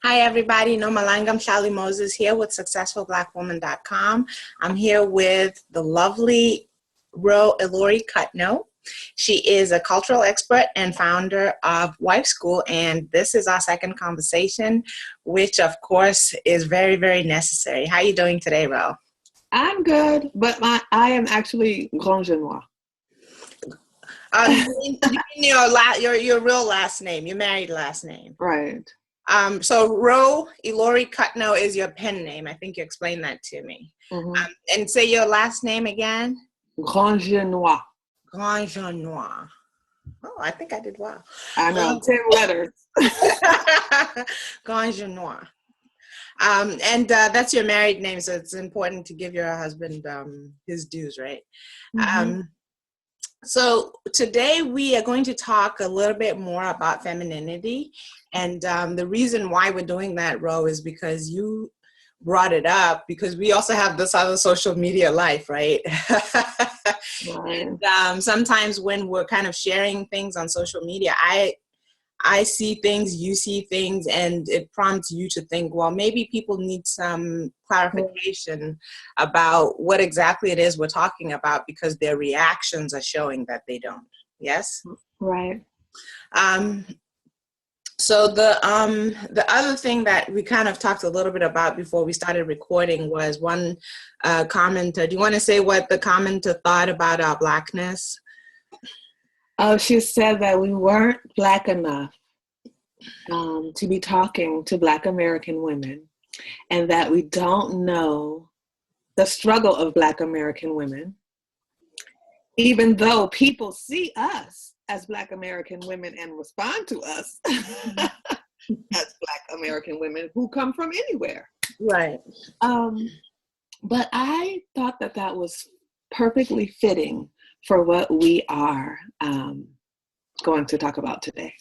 Hi, everybody. Nomalanga Show here with SuccessfulBlackWoman.com. I'm here with the lovely Élori Cutno. She is a cultural expert and founder of Wife School, and this is our second conversation, which, of course, is very, very necessary. How are you doing today, Ro? I'm good, but I am actually Grand Genois. Your real last name, your married last name. Right. So Élori Cutno is your pen name. I think you explained that to me. Mm-hmm. And say your last name again. Grand Genois. Grand Genois. Oh, I think I did well. I know, 10 letters. Grand Genois. And that's your married name, so it's important to give your husband his dues, right? Mm-hmm. So today we are going to talk a little bit more about femininity. And the reason why we're doing that, Ro, is because you brought it up, because we also have this other social media life, right? Right. And sometimes when we're kind of sharing things on social media, I see things, you see things, and it prompts you to think, well, maybe people need some clarification about what exactly it is we're talking about, because their reactions are showing that they don't. Yes? Right. So the other thing that we kind of talked a little bit about before we started recording was one commenter. Do you want to say what the commenter thought about our Blackness? She said that we weren't Black enough to be talking to Black American women, and that we don't know the struggle of Black American women, even though people see us as Black American women and respond to us as Black American women who come from anywhere. Right. But I thought that was perfectly fitting for what we are going to talk about today,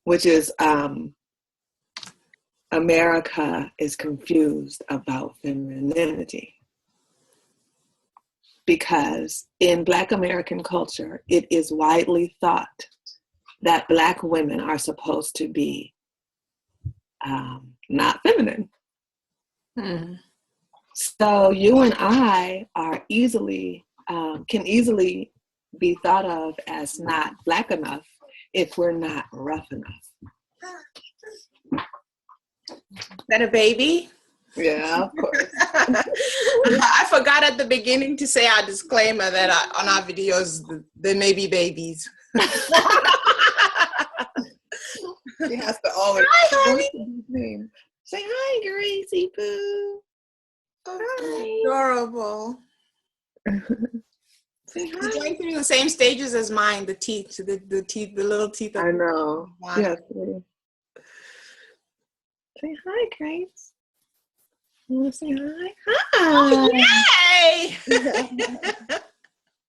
which is America is confused about femininity. Because in Black American culture, it is widely thought that Black women are supposed to be not feminine. So you and I are can easily be thought of as not Black enough if we're not rough enough. Is that a baby? Yeah, of course. I forgot at the beginning to say our disclaimer that on our videos, there may be babies. She has to always say hi, Gracie Boo. Hi. Adorable. Say hi. She's going through the same stages as mine. The teeth, the teeth, the little teeth. I know. Yes. Say hi, Grace. You want to say hi? Hi. Oh,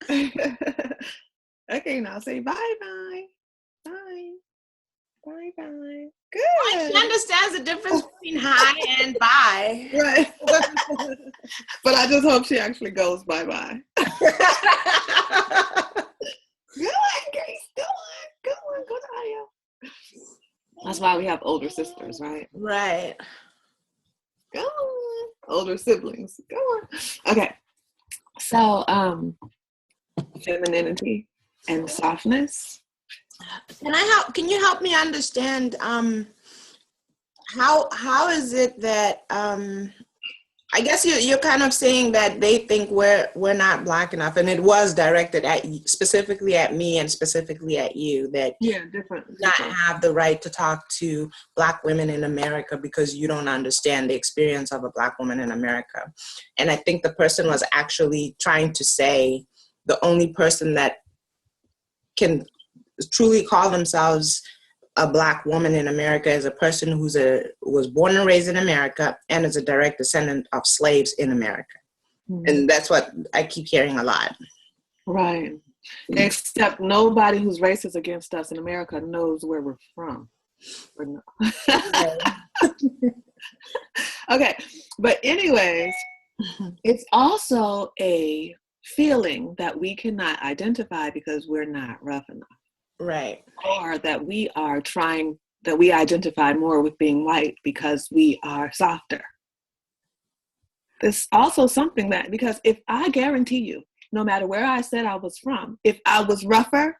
yay! Okay, now say bye-bye. Bye. Bye-bye. Good. Well, she understands the difference between hi and bye. Right. But I just hope she actually goes bye-bye. Go on, Grace. Go on. Go to Ayo. That's why we have older sisters, right? Right. Go on. Older siblings. Go on. Okay. So, femininity and softness. Can you help me understand how is it that I guess you're kind of saying that they think we're not Black enough, and it was directed at specifically at me and specifically at you, that different. Not have the right to talk to Black women in America because you don't understand the experience of a Black woman in America. And I think the person was actually trying to say the only person that can truly call themselves a Black woman in America is a person who was born and raised in America and is a direct descendant of slaves in America. Mm-hmm. And that's what I keep hearing a lot. Right. Except nobody who's racist against us in America knows where we're from. No. Okay. But anyways, it's also a feeling that we cannot identify because we're not rough enough. Right. Or that we are trying that we identify more with being white because we are softer. There's also something that, because if I guarantee you, no matter where I said I was from, if I was rougher,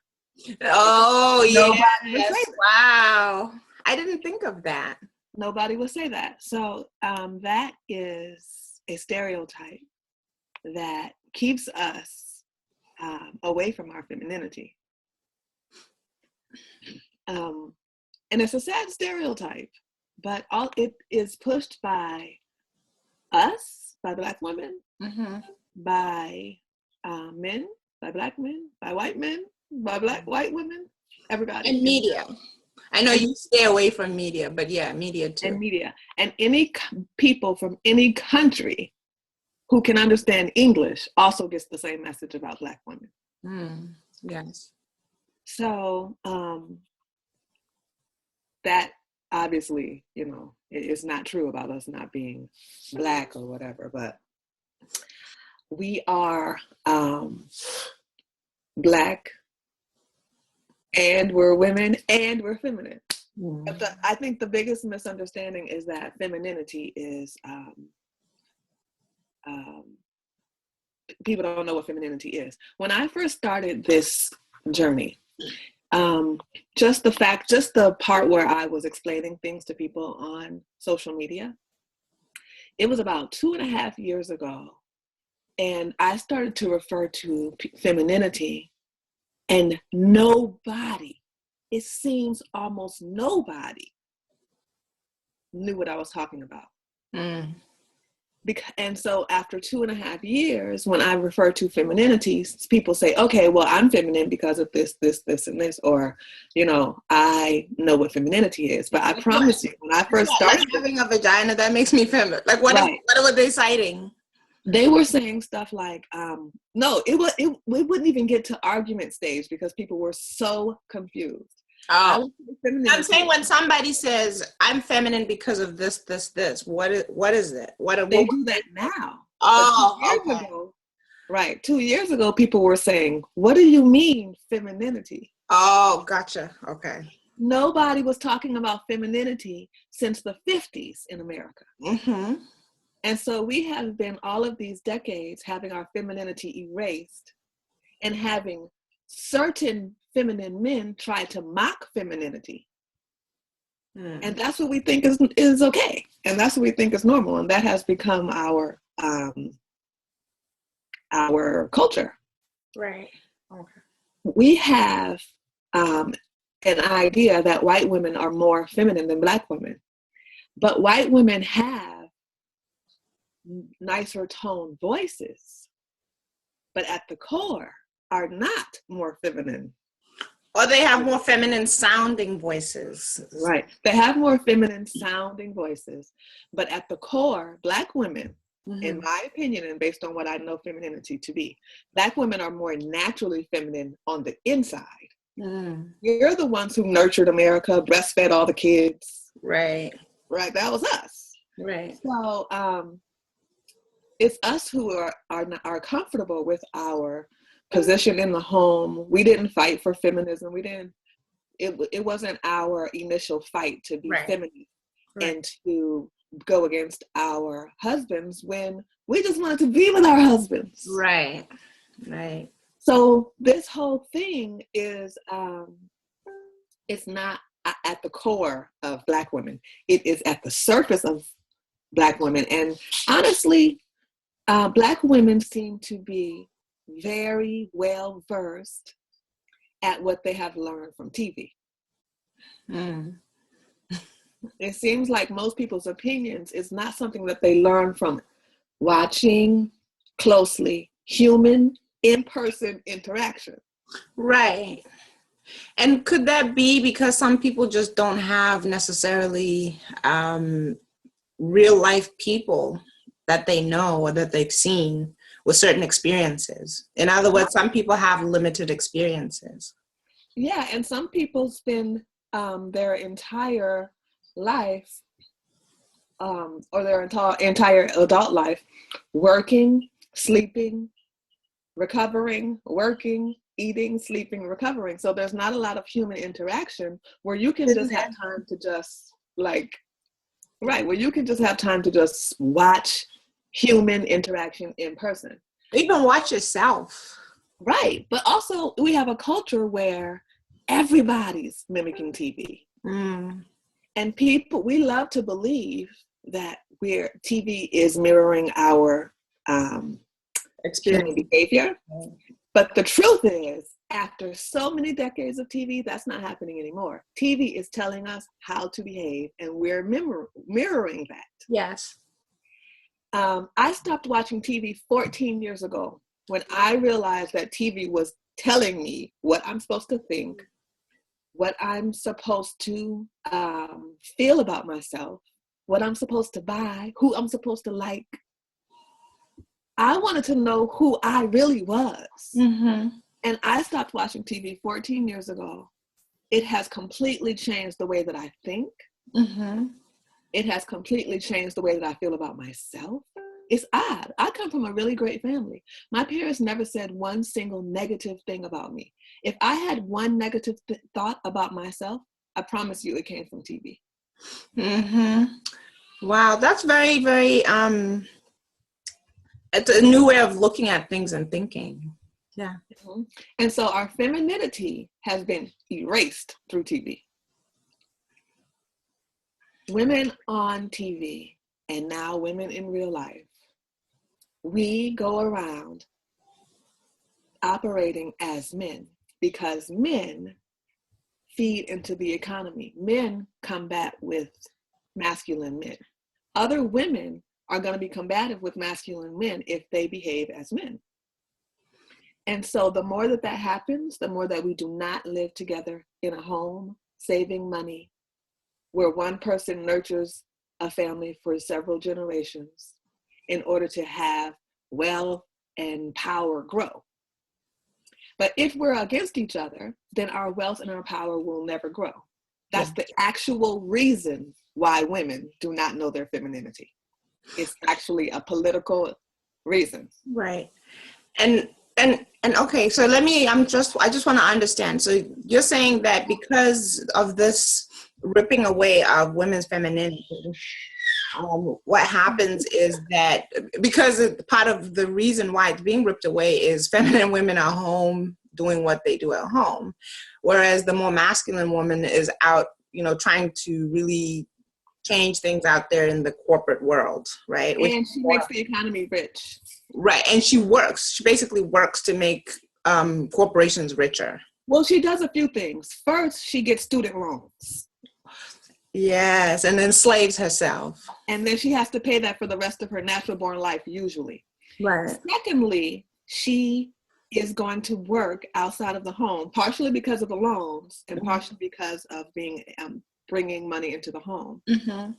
oh nobody would yes, say that. wow, I didn't think of that. Nobody would say that. So that is a stereotype that keeps us away from our femininity. And it's a sad stereotype, but all it is pushed by us, by Black women, by men, by Black men, by white men, by white women, everybody. And media. I know you stay away from media, but yeah, media too. And media. And any people from any country who can understand English also gets the same message about Black women. Yes. So that obviously, is not true about us not being Black or whatever, but we are Black, and we're women, and we're feminine. But I think the biggest misunderstanding is that femininity is people don't know what femininity is. When I first started this journey, just the part where I was explaining things to people on social media, it was about 2.5 years ago, and I started to refer to femininity, and it seems almost nobody knew what I was talking about. And so after 2.5 years, when I refer to femininity, people say, okay, well, I'm feminine because of this, this, this, and this, or, I know what femininity is. But I promise you, when I first started having a vagina, that makes me feminine. Like, what were they citing? They were saying stuff like, no, it wouldn't even get to argument stage because people were so confused. Oh, I'm saying when somebody says I'm feminine because of this, this, this, what is it? They do that now. Oh, 2 years ago, right? 2 years ago, people were saying, "What do you mean femininity?" Oh, gotcha. Okay. Nobody was talking about femininity since the 50s in America. And so we have been all of these decades having our femininity erased and having certain feminine men try to mock femininity. And that's what we think is okay. And that's what we think is normal. And that has become our culture. Right. Okay. We have an idea that white women are more feminine than Black women. But white women have nicer tone voices, but at the core are not more feminine. Or they have more feminine sounding voices. Right. They have more feminine sounding voices, but at the core, Black women, in my opinion, and based on what I know femininity to be, Black women are more naturally feminine on the inside. You're the ones who nurtured America, breastfed all the kids. Right. Right. That was us. Right. So it's us who are comfortable with our position in the home. We didn't fight for feminism. It wasn't our initial fight to be feminine and to go against our husbands when we just wanted to be with our husbands. Right. So this whole thing is, it's not at the core of Black women. It is at the surface of Black women. And honestly, Black women seem to be very well versed at what they have learned from TV. It seems like most people's opinions is not something that they learn from watching closely human in-person interaction. Right. And could that be because some people just don't have necessarily real life people that they know or that they've seen with certain experiences? In other words, some people have limited experiences. Yeah, and some people spend their entire life or their entire adult life working, sleeping, recovering, working, eating, sleeping, recovering. So there's not a lot of human interaction where you can just have time to just where you can just have time to just watch human interaction in person. Even watch yourself. Right. But also we have a culture where everybody's mimicking TV. And we love to believe that TV is mirroring our human behavior. But the truth is, after so many decades of TV, that's not happening anymore. TV is telling us how to behave, and we're mirroring that. Yes. I stopped watching TV 14 years ago when I realized that TV was telling me what I'm supposed to think, what I'm supposed to feel about myself, what I'm supposed to buy, who I'm supposed to like. I wanted to know who I really was. Mm-hmm. And I stopped watching TV 14 years ago. It has completely changed the way that I think. Mm-hmm. It has completely changed the way that I feel about myself. It's odd. I come from a really great family. My parents never said one single negative thing about me. If I had one negative thought about myself, I promise you it came from TV. Mm-hmm. Wow, that's very, very, it's a new way of looking at things and thinking. Yeah. Mm-hmm. And so our femininity has been erased through TV. Women on TV and now women in real life, we go around operating as men because men feed into the economy. Men combat with masculine men. Other women are going to be combative with masculine men if they behave as men. And so the more that happens, the more that we do not live together in a home, saving money, where one person nurtures a family for several generations in order to have wealth and power grow. But if we're against each other, then our wealth and our power will never grow. That's the actual reason why women do not know their femininity. It's actually a political reason. Right. And okay, so I just want to understand. So you're saying that because of this ripping away of women's femininity, what happens is that because part of the reason why it's being ripped away is feminine women are home doing what they do at home, whereas the more masculine woman is out, trying to really change things out there in the corporate world, right? And she makes the economy rich. Right, and she basically works to make corporations richer. Well, she does a few things. First, she gets student loans. Yes, and then slaves herself. And then she has to pay that for the rest of her natural born life, usually. Right. Secondly, she is going to work outside of the home, partially because of the loans and partially because of bringing money into the home. Mm-hmm.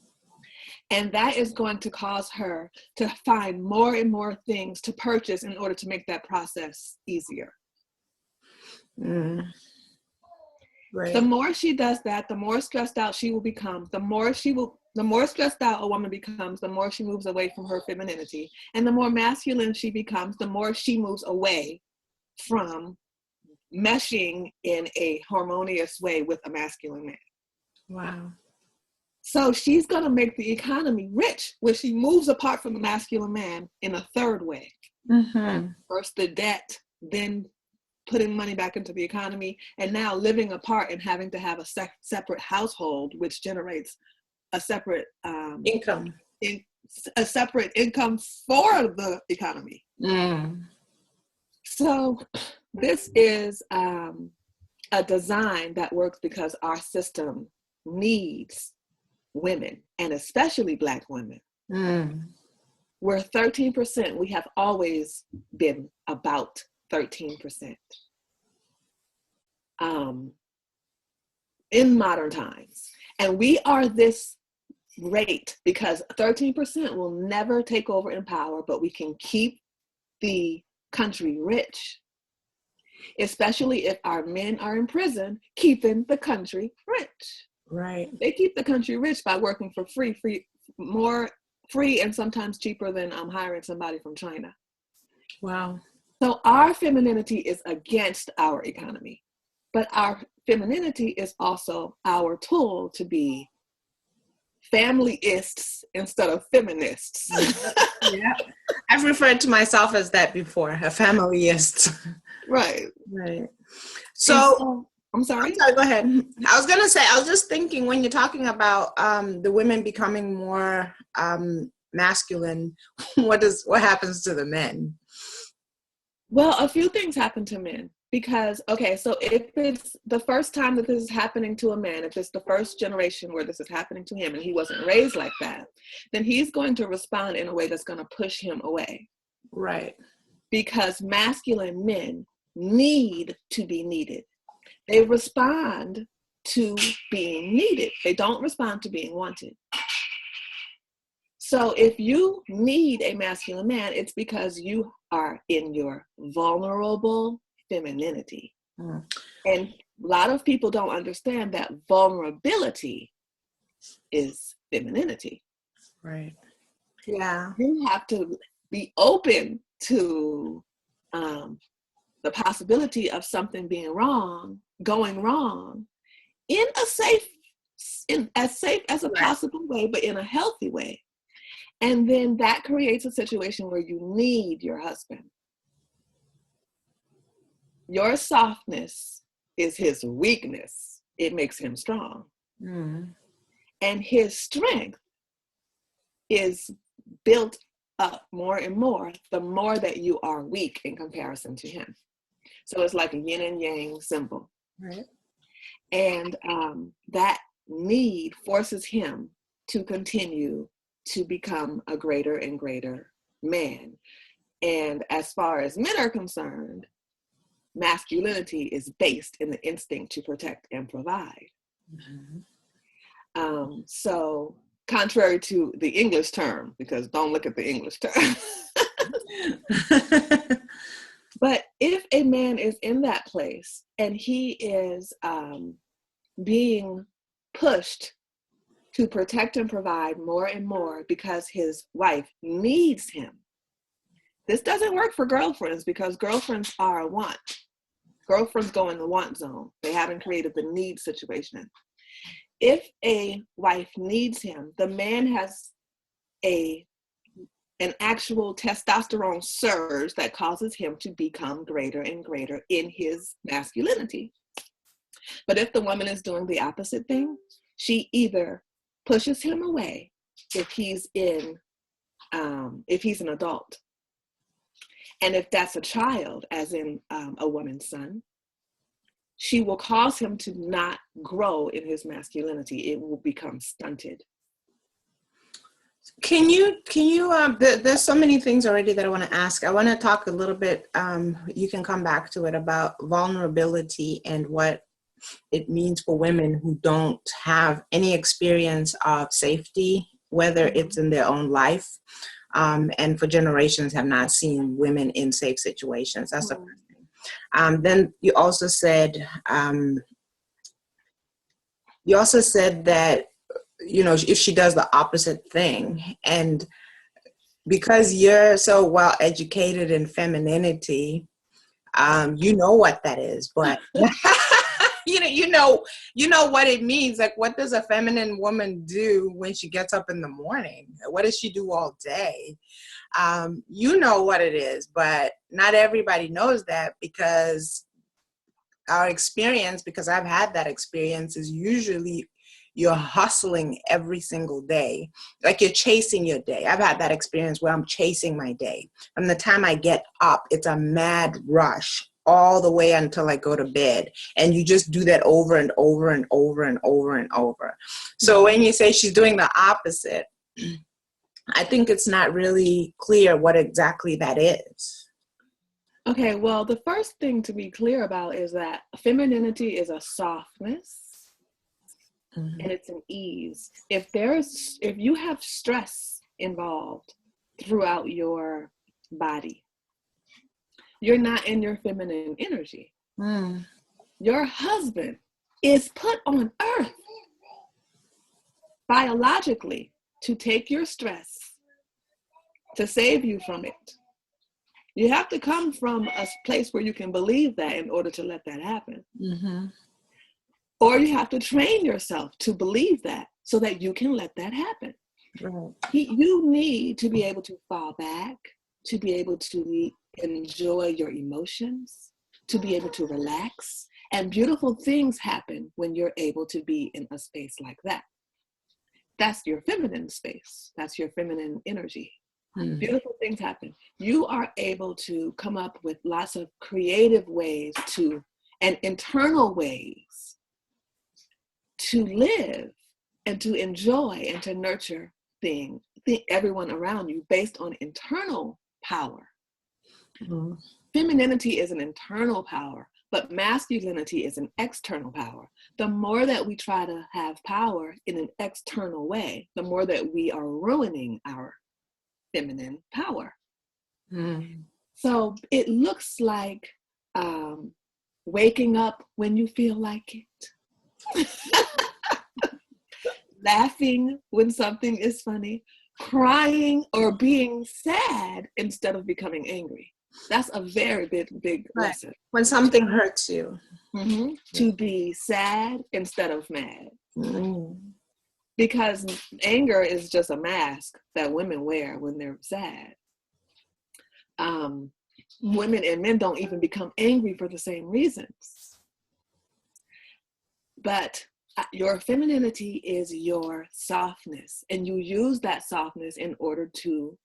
And that is going to cause her to find more and more things to purchase in order to make that process easier. Mm. Right. The more she does that, the more stressed out she will become. The more stressed out a woman becomes, the more she moves away from her femininity. And the more masculine she becomes, the more she moves away from meshing in a harmonious way with a masculine man. Wow. So she's going to make the economy rich when she moves apart from the masculine man in a third way. Mm-hmm. First the debt, then putting money back into the economy, and now living apart and having to have a separate household, which generates a separate income. A separate income for the economy. Mm. So this is a design that works because our system needs women, and especially Black women. Mm. We're 13%. We have always been about 13% in modern times. And we are this rate because 13% will never take over in power, but we can keep the country rich, especially if our men are in prison, keeping the country rich. Right. They keep the country rich by working for more free and sometimes cheaper than hiring somebody from China. Wow. So our femininity is against our economy, but our femininity is also our tool to be familyists instead of feminists. Yeah. I've referred to myself as that before, a familyist. Right. Right. So I'm sorry. Go ahead. I was gonna say, I was just thinking when you're talking about the women becoming more masculine, what happens to the men? Well, a few things happen to men because, okay, so if it's the first time that this is happening to a man, if it's the first generation where this is happening to him and he wasn't raised like that, then he's going to respond in a way that's going to push him away. Right. Because masculine men need to be needed. They respond to being needed. They don't respond to being wanted. So if you need a masculine man, it's because you are in your vulnerable femininity. Mm. And a lot of people don't understand that vulnerability is femininity. Right. Yeah. You have to be open to the possibility of something being wrong, going wrong, in as safe as a possible way, but in a healthy way. And then that creates a situation where you need your husband. Your softness is his weakness. It makes him strong. Mm. And his strength is built up more and more the more that you are weak in comparison to him. So it's like a yin and yang symbol. Right. And that need forces him to continue to become a greater and greater man. And as far as men are concerned, masculinity is based in the instinct to protect and provide. Mm-hmm. So contrary to the English term, because don't look at the English term. But if a man is in that place and he is being pushed to protect and provide more and more because his wife needs him. This doesn't work for girlfriends because girlfriends are a want. Girlfriends go in the want zone. They haven't created the need situation. If a wife needs him, the man has an actual testosterone surge that causes him to become greater and greater in his masculinity. But if the woman is doing the opposite thing, she either pushes him away if he's an adult. And if that's a child, as in a woman's son, she will cause him to not grow in his masculinity. It will become stunted. Can you there's so many things already that I want to ask. I want to talk a little bit, you can come back to it, about vulnerability and what it means for women who don't have any experience of safety, whether it's in their own life, and for generations have not seen women in safe situations. That's the first thing. Then you also said that, you know, if she does the opposite thing, and because you're so well educated in femininity, you know what that is, but you know what it means. Like, what does a feminine woman do when she gets up in the morning? What does she do all day? You know what it is, but not everybody knows that, because our experience, because I've had that experience, is usually you're hustling every single day. Like, you're chasing your day. I've had that experience where I'm chasing my day. From the time I get up, it's a mad rush all the way until I go to bed. And you just do that over and over and over and over and over. So when you say she's doing the opposite, I think it's not really clear what exactly that is. Okay, well, the first thing to be clear about is that femininity is a softness. Mm-hmm. And it's an ease. If you have stress involved throughout your body, you're not in your feminine energy. Mm. Your husband is put on earth biologically to take your stress, to save you from it, You have to come from a place where you can believe that in order to let that happen. Mm-hmm. Or you have to train yourself to believe that so that you can let that happen. Right. You need to be able to fall back, to be able to enjoy your emotions, to be able to relax. And beautiful things happen when you're able to be in a space like that. That's your feminine space. That's your feminine energy. Beautiful things happen. You are able to come up with lots of creative ways and internal ways to live and to enjoy and to nurture everyone around you based on internal power. Mm-hmm. Femininity is an internal power, but masculinity is an external power. The more that we try to have power in an external way, the more that we are ruining our feminine power. Mm. So it looks like waking up when you feel like it, laughing when something is funny, crying or being sad instead of becoming angry. That's a very big lesson. When something hurts you. Mm-hmm. To be sad instead of mad. Mm. Because anger is just a mask that women wear when they're sad. Women and men don't even become angry for the same reasons. But your femininity is your softness, and you use that softness in order to,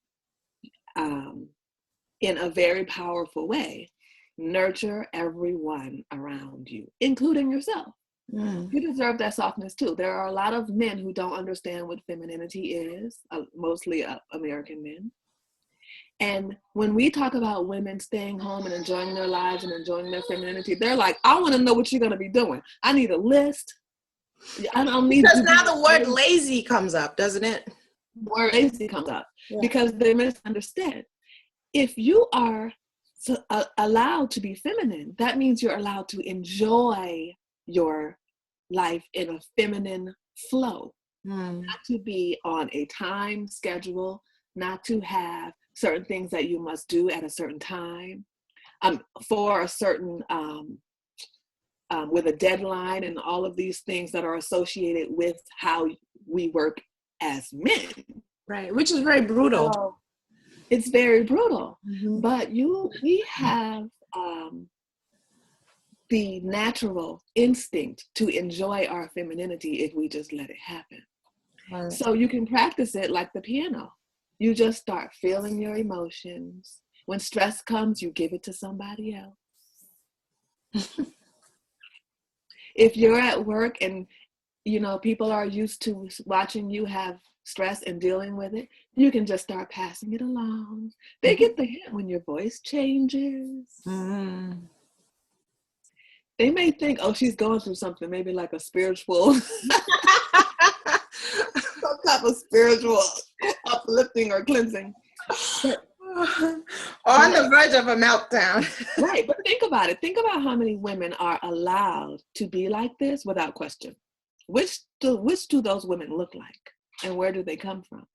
in a very powerful way, nurture everyone around you, including yourself. Mm. You deserve that softness too. There are a lot of men who don't understand what femininity is, mostly American men. And when we talk about women staying home and enjoying their lives and enjoying their femininity, they're like, I want to know what you're going to be doing. I need a list. I don't need because now the word lazy comes up, doesn't it? The word lazy comes up because they misunderstand. If you are allowed to be feminine, that means you're allowed to enjoy your life in a feminine flow, not to be on a time schedule, not to have certain things that you must do at a certain time, for a certain, with a deadline and all of these things that are associated with how we work as men. Right, which is very brutal. So it's very brutal, but we have the natural instinct to enjoy our femininity if we just let it happen. Right. So you can practice it like the piano. You just start feeling your emotions. When stress comes, you give it to somebody else. If you're at work and, people are used to watching you have stress and dealing with it, you can just start passing it along. They get the hint when your voice changes. Mm. They may think, oh, she's going through something, maybe like a spiritual, some type of spiritual uplifting or cleansing. On the verge of a meltdown. Right, but think about it. Think about how many women are allowed to be like this without question. Which do those women look like? And where do they come from?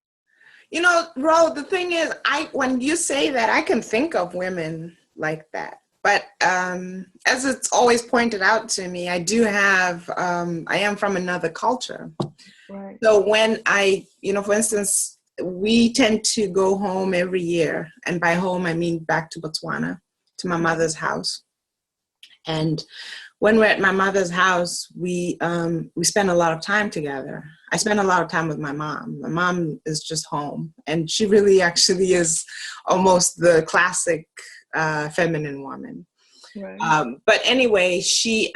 Ro, the thing is, when you say that, I can think of women like that. But as it's always pointed out to me, I do have, I am from another culture. Right. So when for instance, we tend to go home every year. And by home, I mean back to Botswana, to my mother's house. And when we're at my mother's house, we spend a lot of time together. I spend a lot of time with my mom. My mom is just home. And she really actually is almost the classic feminine woman. Right. But anyway, she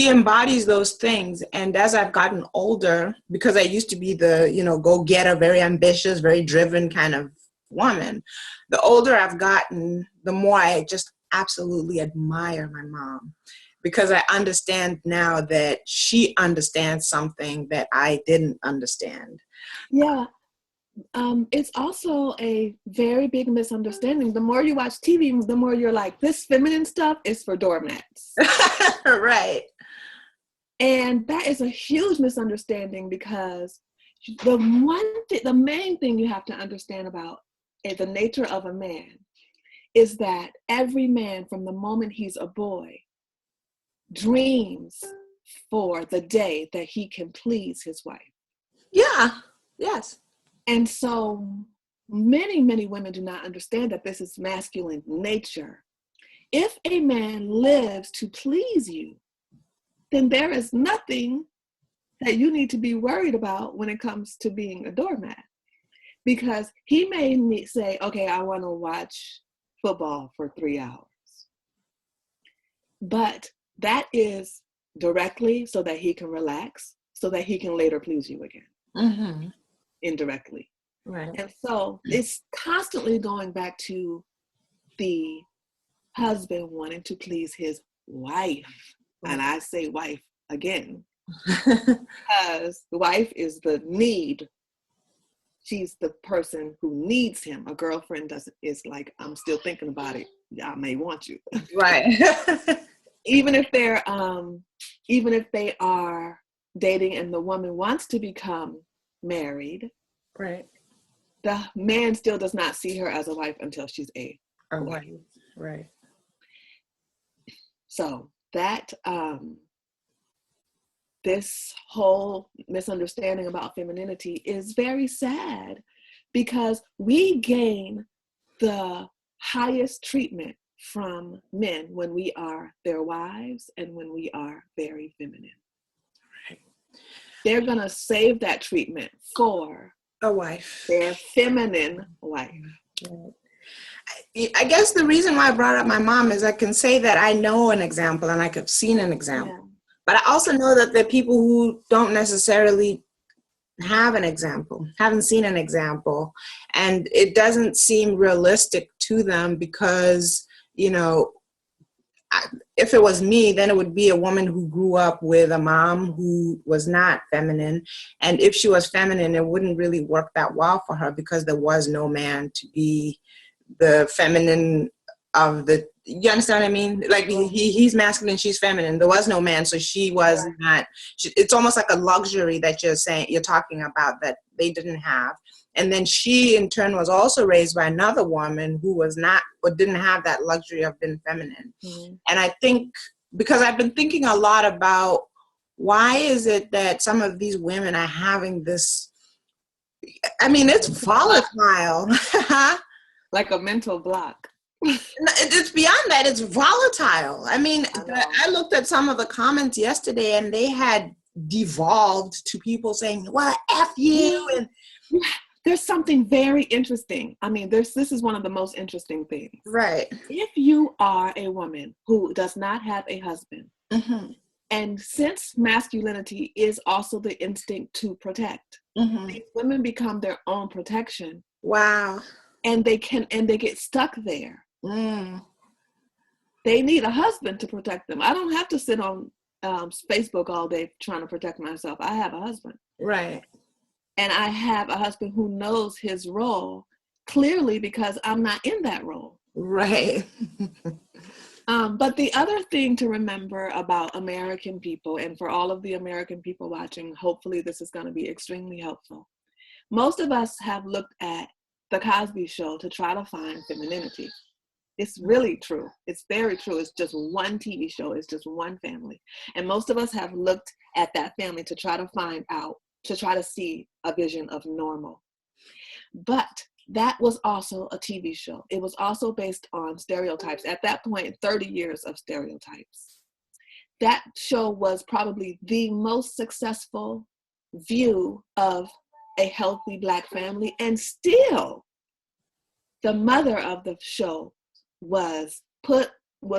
embodies those things. And as I've gotten older, because I used to be the, go-getter, very ambitious, very driven kind of woman, the older I've gotten, the more I just absolutely admire my mom, because I understand now that she understands something that I didn't understand. Yeah. It's also a very big misunderstanding. The more you watch TV, the more you're like, this feminine stuff is for doormats. Right. And that is a huge misunderstanding, because the main thing you have to understand about the nature of a man is that every man from the moment he's a boy dreams for the day that he can please his wife. Yeah, yes. And so many, many women do not understand that this is masculine nature. If a man lives to please you, then there is nothing that you need to be worried about when it comes to being a doormat. Because he may say, okay, I want to watch football for 3 hours. But that is directly so that he can relax, so that he can later please you again. Mm-hmm. Indirectly. Right. And so it's constantly going back to the husband wanting to please his wife. Right. And I say wife again, because the wife is the need. She's the person who needs him. A girlfriend is like, I'm still thinking about it. I may want you. Right. even if they are dating and the woman wants to become married, right, the man still does not see her as a wife until she's a wife. Right. So that this whole misunderstanding about femininity is very sad, because we gain the highest treatment from men when we are their wives and when we are very feminine. Right. They're going to save that treatment for a wife, their feminine wife. Right. I guess the reason why I brought up my mom is I can say that I know an example and I could have seen an example. Yeah. But I also know that there are people who don't necessarily have an example, haven't seen an example, and it doesn't seem realistic to them because, you know, if it was me, then it would be a woman who grew up with a mom who was not feminine. And if she was feminine, it wouldn't really work that well for her because there was no man to be the feminine of the, you understand what I mean? Like he's masculine, she's feminine. There was no man, so she was not, it's almost like a luxury that you're talking about that they didn't have. And then she in turn was also raised by another woman who was not, or didn't have that luxury of being feminine. Mm-hmm. And I think, because I've been thinking a lot about why is it that some of these women are having this, I mean, it's volatile. Like a mental block. It's beyond that. It's volatile. I mean, I looked at some of the comments yesterday and they had devolved to people saying, well, F you. And there's something very interesting. I mean, this is one of the most interesting things. Right. If you are a woman who does not have a husband, mm-hmm. and since masculinity is also the instinct to protect, mm-hmm. these women become their own protection. Wow. And they get stuck there. Mm. They need a husband to protect them. I don't have to sit on Facebook all day trying to protect myself. I have a husband. Right. And I have a husband who knows his role clearly because I'm not in that role. Right. But the other thing to remember about American people, and for all of the American people watching, hopefully this is going to be extremely helpful. Most of us have looked at The Cosby Show to try to find femininity. It's really true. It's very true. It's just one TV show. It's just one family. And most of us have looked at that family to try to find out, to try to see a vision of normal. But that was also a TV show. It was also based on stereotypes. At that point, 30 years of stereotypes. That show was probably the most successful view of a healthy Black family, and still the mother of the show was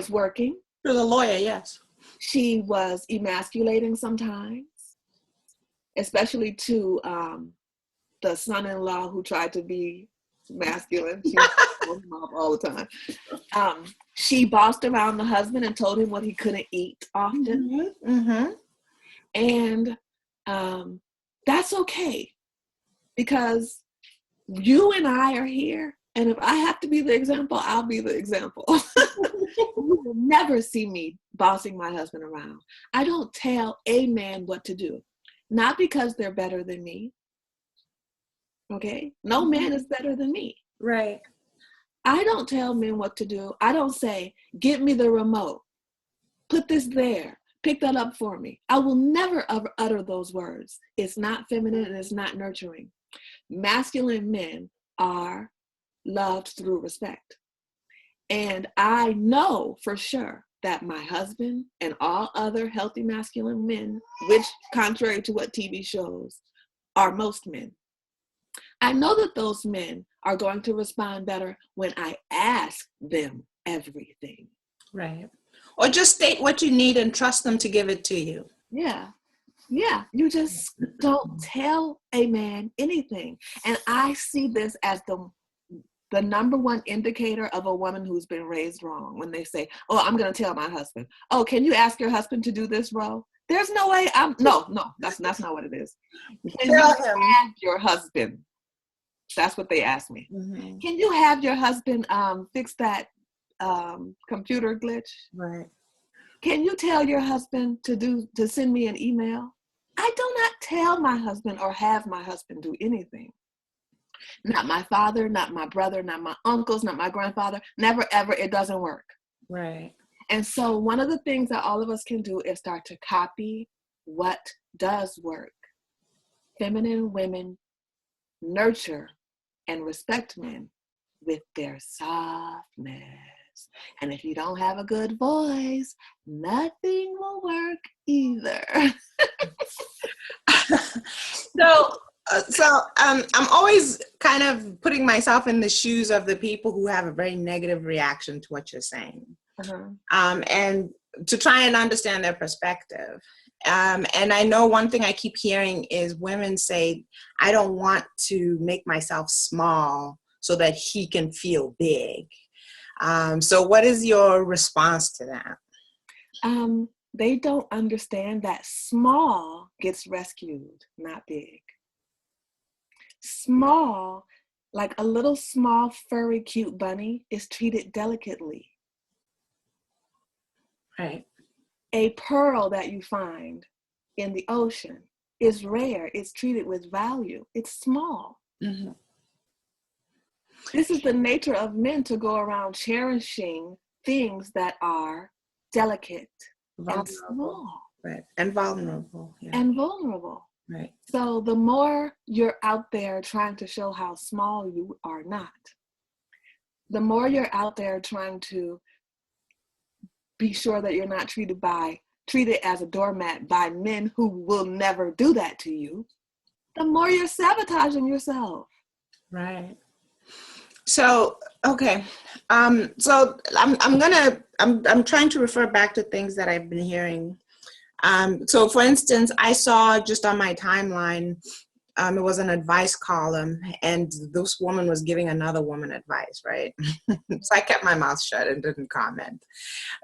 working. She was a lawyer, yes. She was emasculating sometimes, especially to the son-in-law who tried to be masculine. She told him off all the time. She bossed around the husband and told him what he couldn't eat often. Mm-hmm. And that's okay. Because you and I are here, and if I have to be the example, I'll be the example. You will never see me bossing my husband around. I don't tell a man what to do, not because they're better than me. Okay? No man is better than me. Right. I don't tell men what to do. I don't say, get me the remote, put this there, pick that up for me. I will never utter those words. It's not feminine and it's not nurturing. Masculine men are loved through respect. And I know for sure that my husband and all other healthy masculine men, which contrary to what TV shows, are most men. I know that those men are going to respond better when I ask them everything. Right. Or just state what you need and trust them to give it to you. Yeah. Yeah. You just don't tell a man anything. And I see this as the number one indicator of a woman who's been raised wrong when they say, oh, I'm going to tell my husband. Oh, can you ask your husband to do this role? There's no way. No, that's not what it is. Can you have your husband? That's what they ask me. Mm-hmm. Can you have your husband fix that computer glitch? Right. Can you tell your husband to send me an email? I do not tell my husband or have my husband do anything. Not my father, not my brother, not my uncles, not my grandfather. Never, ever. It doesn't work. Right. And so one of the things that all of us can do is start to copy what does work. Feminine women nurture and respect men with their softness. And if you don't have a good voice, nothing will work either. So I'm always kind of putting myself in the shoes of the people who have a very negative reaction to what you're saying, and to try and understand their perspective. And I know one thing I keep hearing is women say, I don't want to make myself small so that he can feel big. So what is your response to that? They don't understand that small gets rescued, not big. Small, like a little small, furry, cute bunny is treated delicately. Right. A pearl that you find in the ocean is rare. It's treated with value. It's small. Mm-hmm. This is the nature of men to go around cherishing things that are delicate and small. Right. And vulnerable. Yeah. And vulnerable. Right. So the more you're out there trying to show how small you are not, the more you're out there trying to be sure that you're not treated as a doormat by men who will never do that to you, the more you're sabotaging yourself. Right. So, okay. So I'm trying to refer back to things that I've been hearing. So for instance, I saw just on my timeline, it was an advice column, and this woman was giving another woman advice, right? So I kept my mouth shut and didn't comment.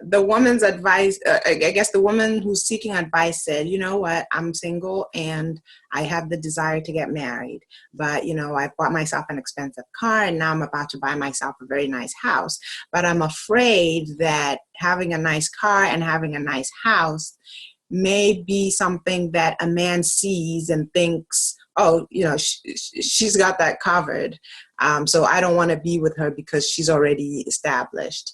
The woman's advice, I guess the woman who's seeking advice said, you know what, I'm single and I have the desire to get married, but I bought myself an expensive car and now I'm about to buy myself a very nice house. But I'm afraid that having a nice car and having a nice house may be something that a man sees and thinks, oh, she's got that covered. So I don't want to be with her because she's already established.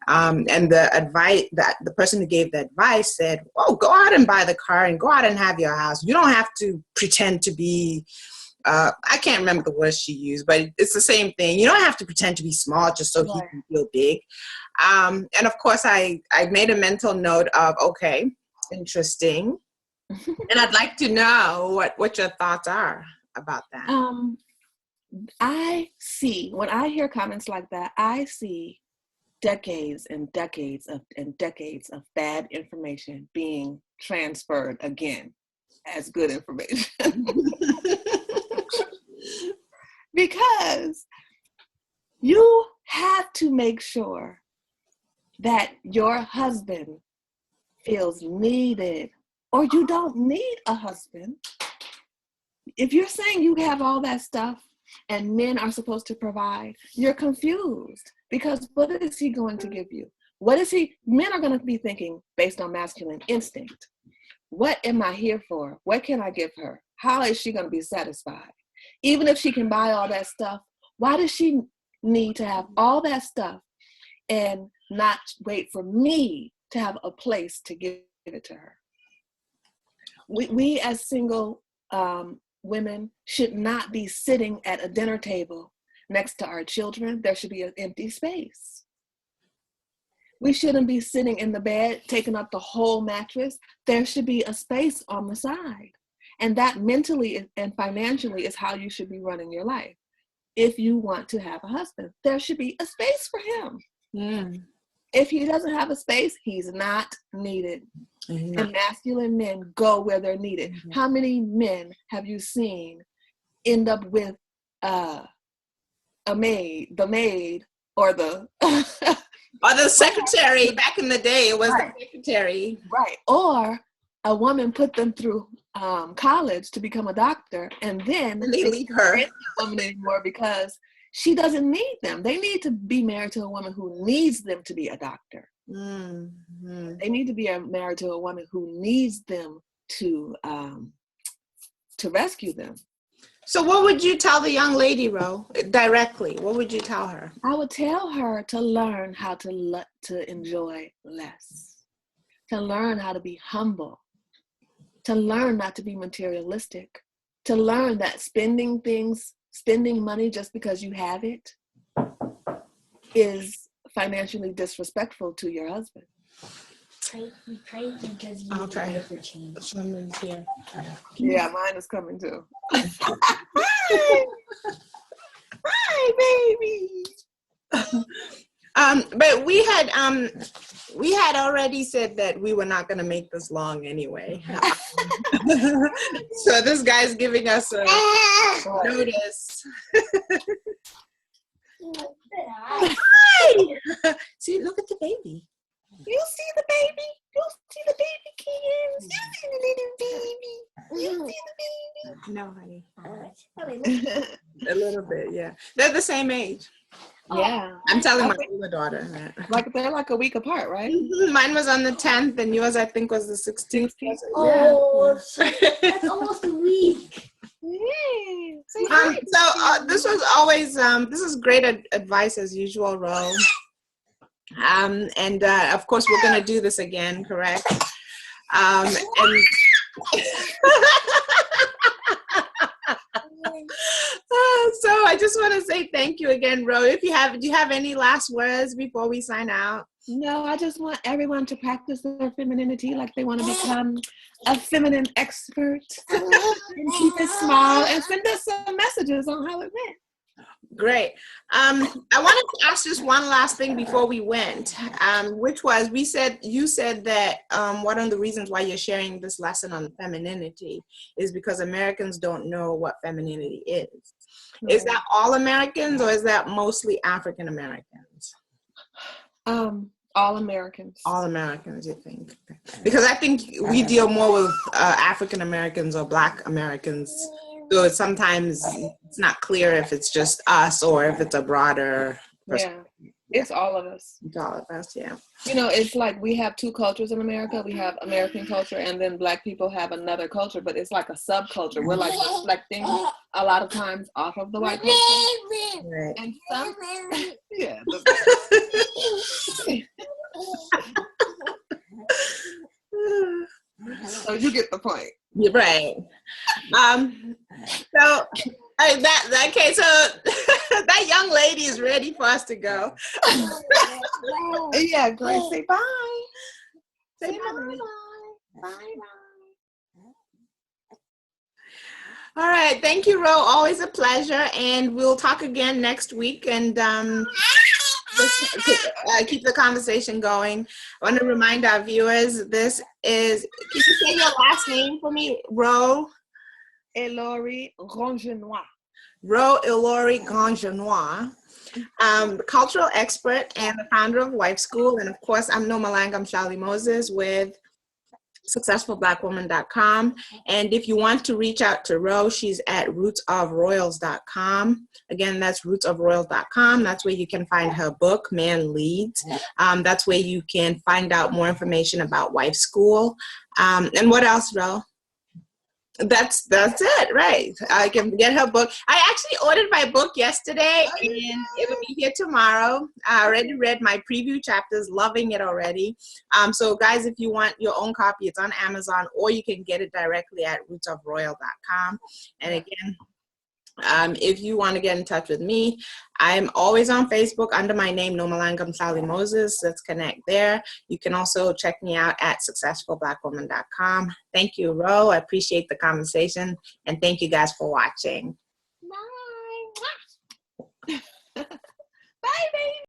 And the advice that the person who gave the advice said, oh, go out and buy the car and go out and have your house. You don't have to pretend to be, I can't remember the words she used, but it's the same thing. You don't have to pretend to be small just so he can feel big. And of course, I made a mental note of, okay, interesting. And I'd like to know what your thoughts are about that. I see, when I hear comments like that, I see decades and decades of bad information being transferred again as good information. Because you have to make sure that your husband feels needed, or you don't need a husband. If you're saying you have all that stuff and men are supposed to provide, you're confused, because what is he going to give you? Men are going to be thinking based on masculine instinct. What am I here for? What can I give her? How is she going to be satisfied? Even if she can buy all that stuff, why does she need to have all that stuff and not wait for me to have a place to give it to her. We as single women should not be sitting at a dinner table next to our children. There should be an empty space. We shouldn't be sitting in the bed taking up the whole mattress. There should be a space on the side. And that mentally and financially is how you should be running your life. If you want to have a husband, there should be a space for him. Mm. If he doesn't have a space, he's not needed. Mm-hmm. And masculine men go where they're needed. Mm-hmm. How many men have you seen end up with the maid, or the or the secretary? Back in the day, it was right. The secretary, right? Or a woman put them through college to become a doctor, and then they leave her a woman anymore because she doesn't need them. They need to be married to a woman who needs them to be a doctor. Mm-hmm. They need to be married to a woman who needs them to rescue them. So what would you tell the young lady, Ro, directly? What would you tell her? I would tell her to learn how to enjoy less, to learn how to be humble, to learn not to be materialistic, to learn that spending money just because you have it is financially disrespectful to your husband. Pray because you I'll try for change. Someone's here. Yeah, mine is coming too. Hi, baby. But we had already said that we were not going to make this long anyway. So this guy's giving us a notice. Hi. See, look at the baby. You see the baby? You see the baby, kids? You see the little baby? You see the baby? No, honey. A little bit, yeah. They're the same age. Yeah. I'm telling my older daughter that. Like they're like a week apart, right? Mine was on the 10th and yours I think was the 16th. Oh, so that's almost a week. Yeah. This was always this is great advice as usual, Ro. And of course we're gonna do this again, correct? And so I just want to say thank you again, Ro. Do you have any last words before we sign out? No, I just want everyone to practice their femininity like they want to become a feminine expert and keep it small and send us some messages on how it went. Great. I wanted to ask just one last thing before we went, which was you said that one of the reasons why you're sharing this lesson on femininity is because Americans don't know what femininity is. Right. Is that all Americans or is that mostly African Americans? All Americans. All Americans, you think? Because I think we deal more with African Americans or Black Americans. So sometimes it's not clear if it's just us or if it's a broader perspective. Yeah, it's all of us. It's all of us, yeah. You know, it's like we have two cultures in America. We have American culture and then Black people have another culture, but it's like a subculture. We're like reflecting a lot of times off of the white culture. Right. And some, yeah. So you get the point. You're right. So that young lady is ready for us to go. Yeah, Grace, say bye. Say bye. Bye. All right. Thank you, Ro. Always a pleasure. And we'll talk again next week and keep the conversation going. I want to remind our viewers, this is, can you say your last name for me, Ro? Élori Grandgenois. Ro Élori Grandgenois, cultural expert and the founder of Wife School. And of course, I'm Nomalanga, I'm Charlie Moses with successfulblackwoman.com. And if you want to reach out to Ro, she's at rootsofroyals.com. Again, that's rootsofroyals.com. That's where you can find her book, Man Leads. That's where you can find out more information about Wife School. And what else, Ro? That's it, right? I can get her book. I actually ordered my book yesterday, and it will be here tomorrow. I already read my preview chapters, loving it already. So guys, if you want your own copy, it's on Amazon, or you can get it directly at rootsofroyal.com. And again, if you want to get in touch with me, I'm always on Facebook under my name, Nomalanga Moses. Let's connect there. You can also check me out at successfulblackwoman.com. Thank you, Ro. I appreciate the conversation. And thank you guys for watching. Bye. Bye, baby.